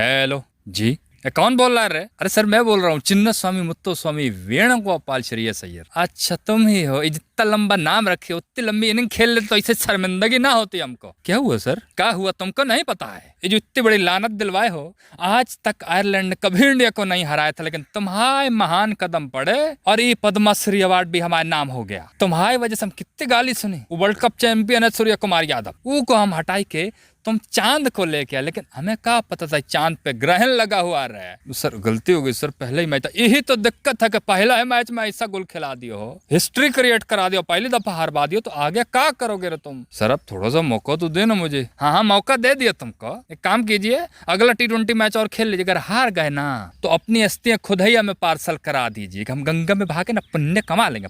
Hello जी। कौन बोल रहा है रे? अरे सर मैं बोल रहा हूँ चिन्न स्वामी मुत्तो स्वामी वेणुगोपाल श्रेयस अय्यर। अच्छा तुम ही हो? जितना लंबा नाम रखे उतनी लंबी इनिंग खेल ले तो इसे शर्मिंदगी ना होती हमको। क्या हुआ सर? क्या हुआ तुमको नहीं पता है? ये जो इतनी बड़ी लानत दिलवाए हो, आज तक आयरलैंड ने कभी इंडिया को नहीं हराया था, लेकिन तुम्हारे महान कदम पड़े और ये पद्मश्री अवार्ड भी हमारे नाम हो गया। तुम्हारी वजह से हम कितनी गाली सुनी। वो वर्ल्ड कप चैंपियन है सूर्य कुमार यादव, वो को हम हटाई के तुम चांद को लेके आए, लेकिन हमें क्या पता था चांद पे ग्रहण लगा हुआ रहा। सर गलती हो गई सर, पहले ही मैच था। यही तो दिक्कत है कि पहला ही मैच में ऐसा गोल खिला दियो हो, हिस्ट्री क्रिएट करा दियो, पहली दफा हारवा दियो, तो आगे क्या करोगे रे तुम? सर अब थोड़ा सा मौका तो देना मुझे। हाँ हाँ मौका दे दिया तुमको। एक काम कीजिए, अगला T20 मैच और खेल लीजिए। अगर हार गए ना तो अपनी अस्थियां खुद ही हमें पार्सल करा दीजिए, हम गंगा में भागे ना पुण्य कमा लेंगे।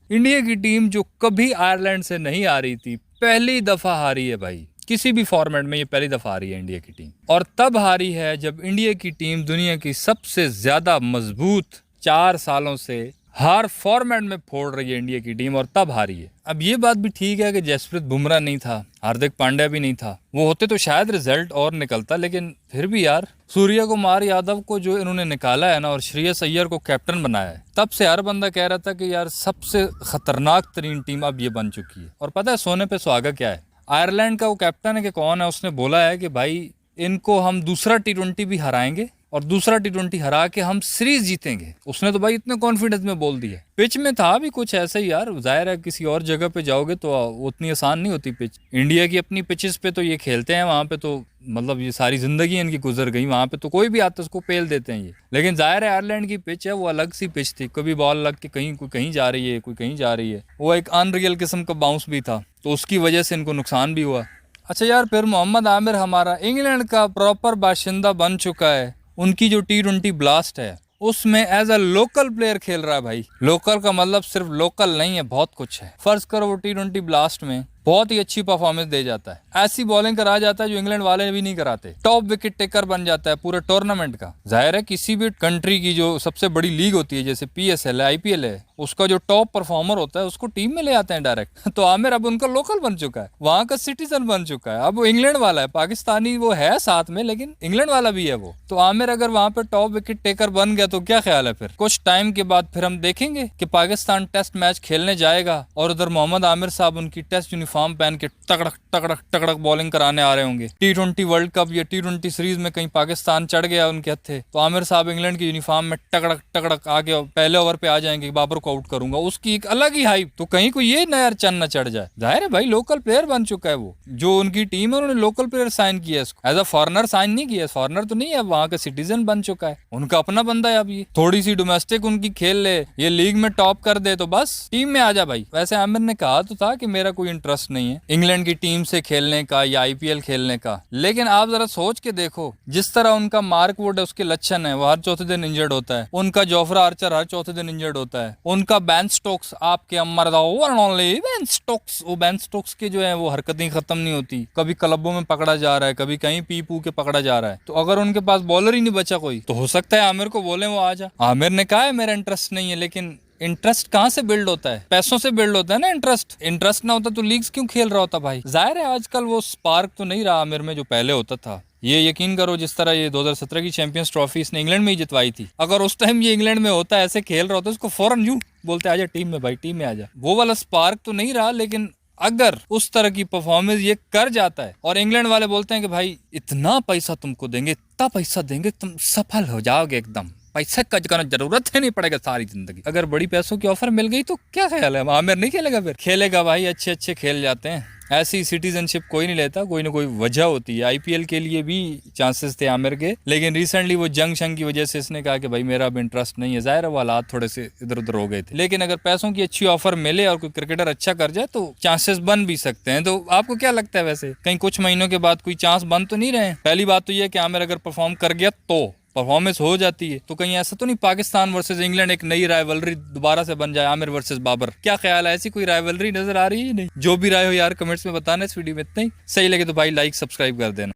इंडिया की टीम जो कभी आयरलैंड से नहीं आ रही थी, पहली दफा हारी है भाई। किसी भी फॉर्मेट में ये पहली दफा हारी है इंडिया की टीम, और तब हारी है जब इंडिया की टीम दुनिया की सबसे ज्यादा मजबूत 4 सालों से हर फॉर्मेट में फोड़ रही है इंडिया की टीम, और तब हारी है। अब ये बात भी ठीक है कि जसप्रीत बुमराह नहीं था, हार्दिक पांड्या भी नहीं था, वो होते तो शायद रिजल्ट और निकलता, लेकिन फिर भी यार सूर्य कुमार यादव को जो इन्होंने निकाला है ना, और श्रेयस अय्यर को कैप्टन बनाया है, तब से हर बंदा कह रहा था कि यार सबसे खतरनाक तरीन टीम अब ये बन चुकी है। और पता है सोने पे सुहागा क्या है? आयरलैंड का वो कैप्टन है कि कौन है, उसने बोला है कि भाई इनको हम दूसरा T20 भी हराएंगे और दूसरा T20 हरा के हम सीरीज जीतेंगे। उसने तो भाई इतने कॉन्फिडेंस में बोल दिया। पिच में था भी कुछ ऐसा ही यार, जाहिर है किसी और जगह पे जाओगे तो उतनी आसान नहीं होती पिच। इंडिया की अपनी पिचेस पे तो ये खेलते हैं, वहां पे तो मतलब ये सारी जिंदगी इनकी गुजर गई, वहां पे तो कोई भी आता है उसको पेल देते हैं ये। लेकिन जाहिर है आयरलैंड की पिच है, वो अलग सी पिच थी, कभी बॉल लग के कहीं कोई कहीं जा रही है, कोई कहीं जा रही है, वो एक अनरियल किस्म का बाउंस भी था, तो उसकी वजह से इनको नुकसान भी हुआ। अच्छा यार, फिर मोहम्मद आमिर हमारा इंग्लैंड का प्रॉपर बाशिंदा बन चुका है, उनकी जो T20 ब्लास्ट है उसमें एज अ लोकल प्लेयर खेल रहा है भाई। लोकल का मतलब सिर्फ लोकल नहीं है, बहुत कुछ है। फर्ज करो वो T20 ब्लास्ट में बहुत ही अच्छी परफॉर्मेंस दे जाता है, ऐसी बॉलिंग करा जाता है जो इंग्लैंड वाले भी नहीं कराते, टॉप विकेट टेकर बन जाता है पूरे टूर्नामेंट का। जाहिर है किसी भी कंट्री की जो सबसे बड़ी लीग होती है, जैसे PSL है, IPL है, उसका जो टॉप परफॉर्मर होता है उसको टीम में ले आते हैं डायरेक्ट। तो आमिर अब उनका लोकल बन चुका है, वहां का सिटीजन बन चुका है, अब वो इंग्लैंड वाला है। पाकिस्तानी वो है साथ में, लेकिन इंग्लैंड वाला भी है वो। तो आमिर अगर वहां पे टॉप विकेट टेकर बन गया तो क्या ख्याल है, फिर कुछ टाइम के बाद फिर हम देखेंगे कि पाकिस्तान टेस्ट मैच खेलने जाएगा और उधर मोहम्मद आमिर साहब उनकी टेस्ट यूनिफॉर्म पहन के तगड़क तगड़क तगड़क बॉलिंग कराने आ रहे होंगे। T20 वर्ल्ड कप या T20 सीरीज में कहीं पाकिस्तान चढ़ गया उनके हथे, तो आमिर साहब इंग्लैंड की यूनिफॉर्म में तगड़क तगड़क आगे पहले ओवर पे आ जाएंगे, बाबर को आउट करूंगा, उसकी एक अलग ही हाइप। तो कहीं को ये नया चन्न न चढ़ जाए। जाहिर है भाई लोकल प्लेयर बन चुका है वो, जो उनकी टीम है उन्होंने लोकल प्लेयर साइन किया, इसको एज अ फॉरनर साइन नहीं किया। फॉरनर तो नहीं है, वहां का सिटीजन बन चुका है, उनका अपना बंदा है। अब ये थोड़ी सी डोमेस्टिक उनकी खेल ले, ये लीग में टॉप कर दे तो बस टीम में आ जा भाई। वैसे आमिर ने कहा तो था कि मेरा कोई इंटरेस्ट नहीं है इंग्लैंड की टीम से खेलने का या IPL खेलने का, लेकिन आप जरा सोच के देखो जिस तरह उनका मार्क वुड है, उसके लक्षण है, वो हर चौथे दिन इंजर्ड होता है, उनका जोफ्रा आर्चर हर चौथे दिन इंजर्ड होता है, उनका बेन स्टोक्स आपके बेन स्टोक्स, वो बेन स्टोक्स के जो है वो हरकतें खत्म नहीं होती, कभी क्लबों में पकड़ा जा रहा है, कभी कहीं पी पू के पकड़ा जा रहा है। तो अगर उनके पास बॉलर ही नहीं बचा कोई, तो हो सकता है आमिर को बोले वो आ जा। आमिर ने कहा है मेरा इंटरेस्ट नहीं है, लेकिन इंटरेस्ट कहाँ से बिल्ड होता है? पैसों से बिल्ड होता है ना इंटरेस्ट। इंटरेस्ट ना होता तो लीग्स क्यों खेल रहा होता भाई? जाहिर है आजकल वो स्पार्क तो नहीं रहा आमिर में जो पहले होता था। ये यकीन करो, जिस तरह ये 2017 की चैंपियंस ट्रॉफी इसने इंग्लैंड में ही जितवाई थी, अगर उस टाइम ये इंग्लैंड में होता, ऐसे खेल रहा होता, उसको फौरन यूं बोलते आजा टीम में भाई, टीम में आजा। वो वाला स्पार्क तो नहीं रहा, लेकिन अगर उस तरह की परफॉर्मेंस ये कर जाता है और इंग्लैंड वाले बोलते हैं कि भाई इतना पैसा तुमको देंगे, इतना पैसा देंगे, तुम सफल हो जाओगे एकदम, पैसा का जरूरत है नहीं पड़ेगा सारी जिंदगी। अगर बड़ी पैसों की ऑफर मिल गई तो क्या ख्याल है, आमिर नहीं खेलेगा? फिर खेलेगा भाई, अच्छे अच्छे खेल जाते हैं। ऐसी सिटीजनशिप कोई नहीं लेता, कोई ना कोई वजह होती है। IPL के लिए भी चांसेस थे आमिर के, लेकिन रिसेंटली वो जंग शंग की वजह से इसने कहा कि भाई मेरा अब इंटरेस्ट नहीं है। जाहिर है वो हालात थोड़े से इधर उधर हो गए थे, लेकिन अगर पैसों की अच्छी ऑफर मिले और कोई क्रिकेटर अच्छा कर जाए तो चांसेस बन भी सकते हैं। तो आपको क्या लगता है, वैसे कहीं कुछ महीनों के बाद कोई चांस बन तो नहीं रहे? पहली बात तो यह कि आमिर अगर परफॉर्म कर गया तो परफॉर्मेंस हो जाती है, तो कहीं ऐसा तो नहीं पाकिस्तान वर्सेस इंग्लैंड एक नई राइवलरी दोबारा से बन जाए, आमिर वर्सेस बाबर? क्या ख्याल है, ऐसी कोई राइवलरी नजर आ रही है? नहीं, जो भी राय हो यार कमेंट्स में बताना। इस वीडियो में इतना ही, सही लगे तो भाई लाइक सब्सक्राइब कर देना।